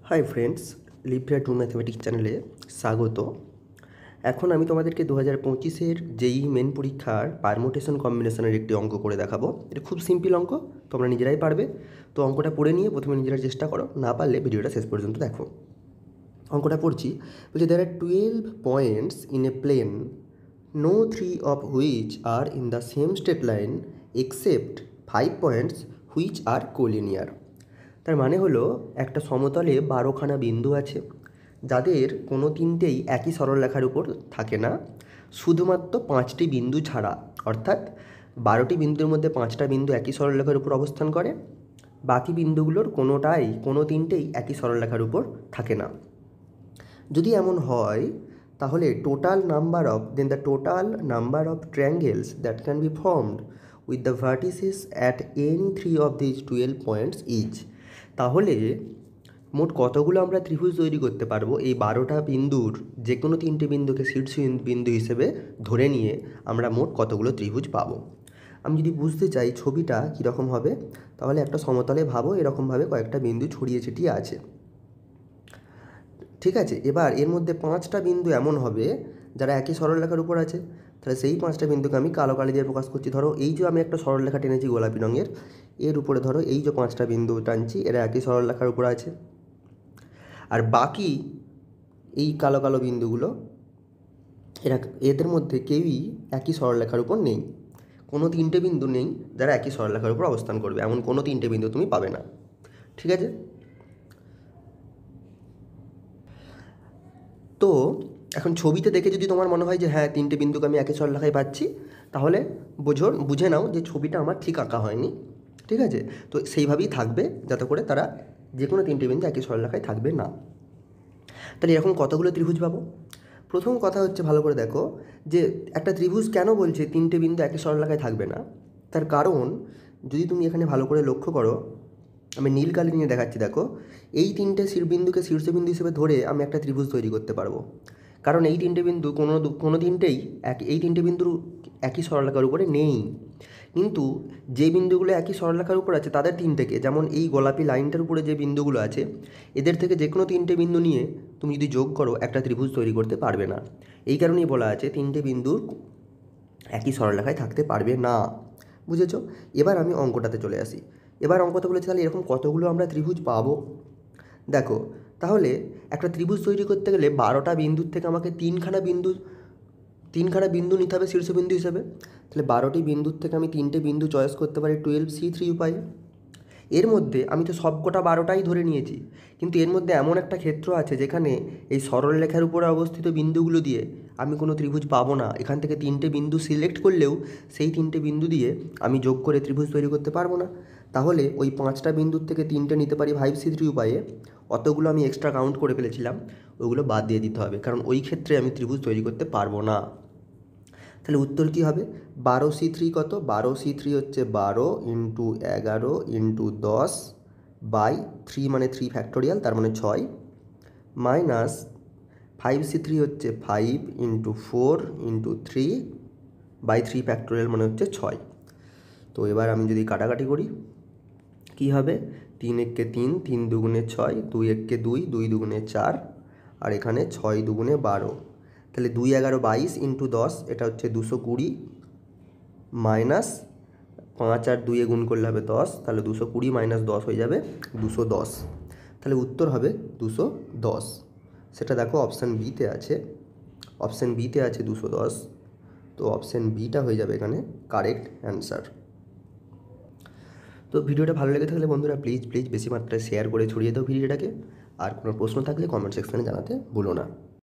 High friends, Libra to mathematics চ্যানেলে স্বাগত। এখন আমি তোমাদেরকে 2025-এর জেইই মেন পরীক্ষার পারমুটেশন কম্বিনেশনের একটি অঙ্ক করে দেখাবো। এটা খুব সিম্পল অঙ্ক, তোমরা নিজেরাই পারবে। তো অঙ্কটা পড়ে নিয়ে প্রথমে নিজেরা চেষ্টা করো, না পারলে ভিডিওটা শেষ পর্যন্ত দেখো। অঙ্কটা পড়ছি, বলছে there are 12 points in a plane, no three of which are in the same straight line except 5 points which are collinear। তার মানে হলো একটা সমতলে 12খানা বিন্দু আছে, যাদের কোনো তিনটেই একই সরলরেখার উপর থাকে না, শুধুমাত্র 5টি বিন্দু ছাড়া। অর্থাৎ 12টি বিন্দুর মধ্যে 5টা বিন্দু একই সরলরেখার উপর অবস্থান করে, বাকি বিন্দুগুলোর কোনো তিনটেই একই সরলরেখার উপর থাকে না। যদি এমন হয় তাহলে total number of triangles that can be formed with the vertices at any 3 of this 12 points each. তাহলে মোট কতগুলো আমরা ত্রিভুজ তৈরি করতে পারবো এই 12টা বিন্দুর যে কোনো 3টে বিন্দুকে শীর্ষ বিন্দু হিসেবে ধরে নিয়ে আমরা মোট কতগুলো ত্রিভুজ পাবো। আমি যদি বুঝতে চাই ছবিটা কীরকম হবে, তাহলে একটা সমতলে ভাবো এরকমভাবে কয়েকটা বিন্দু ছড়িয়ে ছিটিয়ে আছে, ঠিক আছে। এবার এর মধ্যে 5টা বিন্দু এমন হবে যারা একই সরলরেখার উপর আছে, তাহলে সেই 5টা বিন্দুকে আমি কালো কালি দিয়ে প্রকাশ করছি। ধরো এই যে আমি একটা সরলরেখা টেনেছি গোলাপি রঙের, এর উপরে ধরো এই যে 5টা বিন্দু টানছি, এরা একই সরলরেখার উপর আছে। আর বাকি এই কালো কালো বিন্দুগুলো, এদের মধ্যে কেউই একই সরলরেখার উপর নেই। কোনো 3টে বিন্দু নেই যারা একই সরলরেখার উপর অবস্থান করবে, এমন কোনো 3টে বিন্দু তুমি পাবে না, ঠিক আছে। তো এখন ছবিতে দেখে যদি তোমার মনে হয় যে হ্যাঁ 3টে বিন্দুকে আমি একই সরলরেখায় পাচ্ছি, তাহলে বুঝে নাও যে ছবিটা আমার ঠিক আঁকা হয়নি, ঠিক আছে। তো সেইভাবেই থাকবে যাতে করে তারা যে কোনো 3টে বিন্দু একই সরলরেখায় থাকবে না। তাহলে এরকম কতগুলো ত্রিভুজ পাবো? প্রথম কথা হচ্ছে, ভালো করে দেখো যে একটা ত্রিভুজ কেন বলছে 3টে বিন্দু একই সরলরেখায় থাকবে না। তার কারণ যদি তুমি এখানে ভালো করে লক্ষ্য করো, আমি নীল কালি নিয়ে দেখাচ্ছি, দেখো এই 3টে বিন্দুকে শীর্ষবিন্দু হিসেবে ধরে আমি একটা ত্রিভুজ তৈরি করতে পারবো। কারণ এই 3টে বিন্দু কোনো তিনটেই এই 3টে বিন্দুর একই সরলরেখার উপরে নেই। কিন্তু যে বিন্দুগুলো একই সরলরেখার উপর আছে তাদের 3টেকে, যেমন এই গোলাপি লাইনটার উপরে যে বিন্দুগুলো আছে, এদের থেকে যে কোনো 3টে বিন্দু নিয়ে তুমি যদি যোগ করো একটা ত্রিভুজ তৈরি করতে পারবে না। এই কারণেই বলা আছে 3টে বিন্দুর একই সরলরেখায় থাকতে পারবে না, বুঝেছো। এবার আমি অঙ্কটাতে চলে আসি। এবার অঙ্কটা বলেছে তাহলে এরকম কতগুলো আমরা ত্রিভুজ পাবো। দেখো তাহলে একটা ত্রিভুজ তৈরি করতে গেলে 12টা বিন্দুর থেকে আমাকে তিনখানা বিন্দু নিতে হবে শীর্ষবিন্দু হিসেবে। তাহলে 12টি বিন্দুর থেকে আমি 3টে বিন্দু চয়েস করতে পারি 12C3 উপায়ে। এর মধ্যে আমি তো সবকটা 12টাই ধরে নিয়েছি, কিন্তু এর মধ্যে এমন একটা ক্ষেত্র আছে যেখানে এই সরলরেখার উপরে অবস্থিত বিন্দুগুলো দিয়ে আমি কোনো ত্রিভুজ পাবো না। এখান থেকে 3টে বিন্দু সিলেক্ট করলেও সেই 3টে বিন্দু দিয়ে আমি যোগ করে ত্রিভুজ তৈরি করতে পারবো না। তাহলে ওই 5টা বিন্দুর থেকে 3টে নিতে পারি 5C3 উপায়ে। অতগুলো আমি এক্সট্রা কাউন্ট করে ফেলেছিলাম, ওগুলো বাদ দিয়ে দিতে হবে, কারণ ওই ক্ষেত্রে আমি ত্রিভুজ তৈরি করতে পারবো না। তাহলে উত্তর কী হবে? 12C3 কত? 12C3 হচ্ছে 12 ইন্টু 11 ইন্টু 10 বাই 3, মানে 3 ফ্যাক্টোরিয়াল, তার মানে 6, মাইনাস 5C3 হচ্ছে 5 ইন্টু 4 ইন্টু 3 বাই 3 ফ্যাক্টোরিয়াল, মানে হচ্ছে 6। তো এবার আমি যদি কাটাকাটি করি কী হবে? 3 একে 3, 3 দুগুণে 6, 2 একে 2, 2 দুগুণে 4, আর এখানে 6 দুগুণে 12। তাহলে 2 11 22 ইন্টু 10, এটা হচ্ছে 220, মাইনাস 5 আর 2 গুণ করলে হবে 10, তাহলে 220 মাইনাস 10 হয়ে যাবে 210। তাহলে উত্তর হবে 210। সেটা দেখো অপশান বিতে আছে, 210। তো অপশান বিটা হয়ে যাবে এখানে কারেক্ট অ্যান্সার। তো ভিডিওটা ভালো লেগে থাকলে বন্ধুরা প্লিজ বেশি মাত্রায় শেয়ার করে ছড়িয়ে দাও ভিডিওটাকে। আর কোনো প্রশ্ন থাকলে কমেন্ট সেকশানে জানাতে ভুলো না।